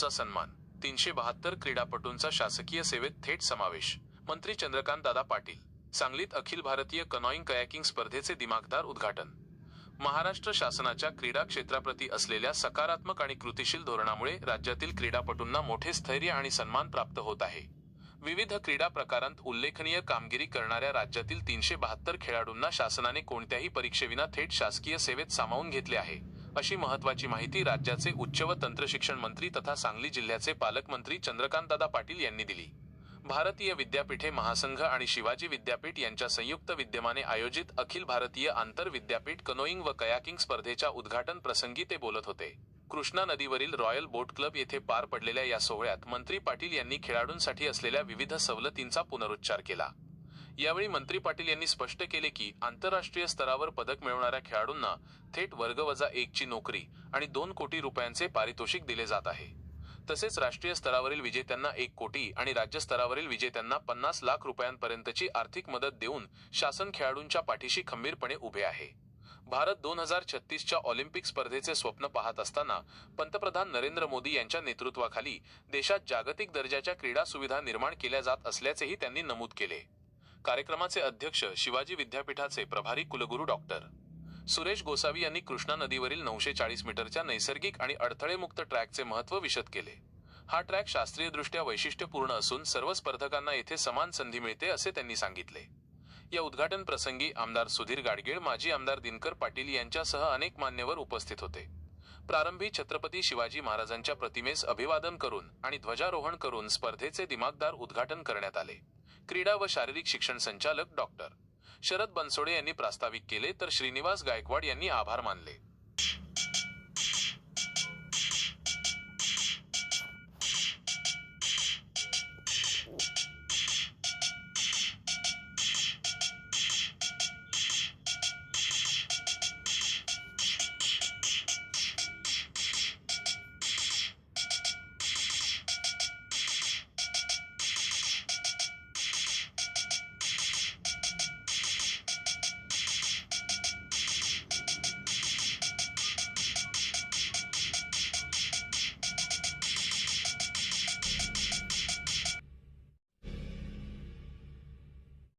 क्रीडापटूंचा सन्मान, 372 क्रीडापटूंचा शासकीय सेवेत थेट समावेश. मंत्री चंद्रकांतदादा पाटील. सांगलीत अखिल भारतीय कनॉईंग कयाकिंग स्पर्धेचे दिमाखदार उद्घाटन. महाराष्ट्र शासनाच्या क्रीडा क्षेत्राप्रती असलेल्या सकारात्मक आणि कृतिशील धोरणामुळे राज्यातील क्रीडापटूंना मोठे स्थैर्य आणि सन्मान प्राप्त होत आहे. विविध क्रीडा प्रकारांत उल्लेखनीय कामगिरी करणाऱ्या राज्यातील 372 खेळाडूंना शासनाने कोणत्याही परीक्षेविना थेट शासकीय सेवेत सामावून घेतले आहे, अशी महत्त्वाची माहिती राज्याचे उच्च व तंत्रशिक्षण मंत्री तथा सांगली जिल्ह्याचे पालकमंत्री चंद्रकांतदादा पाटील यांनी दिली. भारतीय विद्यापीठे महासंघ आणि शिवाजी विद्यापीठ यांच्या संयुक्त विद्यमाने आयोजित अखिल भारतीय आंतर विद्यापीठ कनोईंग व कयाकिंग स्पर्धेच्या उद्घाटन प्रसंगी ते बोलत होते. कृष्णा नदीवरील रॉयल बोट क्लब येथे पार पडलेल्या या सोहळ्यात मंत्री पाटील यांनी खेळाडूंसाठी असलेल्या विविध सवलतींचा पुनरुच्चार केला. यावेळी मंत्री पाटील यांनी स्पष्ट केले की आंतरराष्ट्रीय स्तरावर पदक मिळवणाऱ्या खेळाडूंना थेट वर्ग-1 ची नोकरी आणि 2 कोटी रुपयांचे पारितोषिक दिले जात आहे. तसेच राष्ट्रीय स्तरावरील विजेत्यांना 1 कोटी आणि राज्य स्तरावरील विजेत्यांना 50 लाख रुपयांपर्यंतची आर्थिक मदत देऊन शासन खेळाडूंच्या पाठीशी खंबीरपणे उभे आहे. भारत 2036च्या ऑलिम्पिक स्पर्धेचे स्वप्न पाहत असताना पंतप्रधान नरेंद्र मोदी यांच्या नेतृत्वाखाली देशात जागतिक दर्जाच्या क्रीडा सुविधा निर्माण केल्या जात असल्याचेही त्यांनी नमूद केले. कार्यक्रमाचे अध्यक्ष शिवाजी विद्यापीठाचे प्रभारी कुलगुरू डॉक्टर सुरेश गोसावी यांनी कृष्णा नदीवरील 940 मीटरच्या नैसर्गिक आणि अडथळेमुक्त ट्रॅकचे महत्त्व विशद केले. हा ट्रॅक शास्त्रीयदृष्ट्या वैशिष्ट्यपूर्ण असून सर्व स्पर्धकांना येथे समान संधी मिळते असे त्यांनी सांगितले. या उद्घाटन प्रसंगी आमदार सुधीर गाडगीळ, माजी आमदार दिनकर पाटील यांच्यासह अनेक मान्यवर उपस्थित होते. प्रारंभी छत्रपती शिवाजी महाराजांच्या प्रतिमेस अभिवादन करून आणि ध्वजारोहण करून स्पर्धेचे दिमाखदार उद्घाटन करण्यात आले. क्रीडा व शारीरिक शिक्षण संचालक डॉक्टर शरद बनसोडे यांनी प्रास्ताविक केले तर श्रीनिवास गायकवाड यांनी आभार मानले.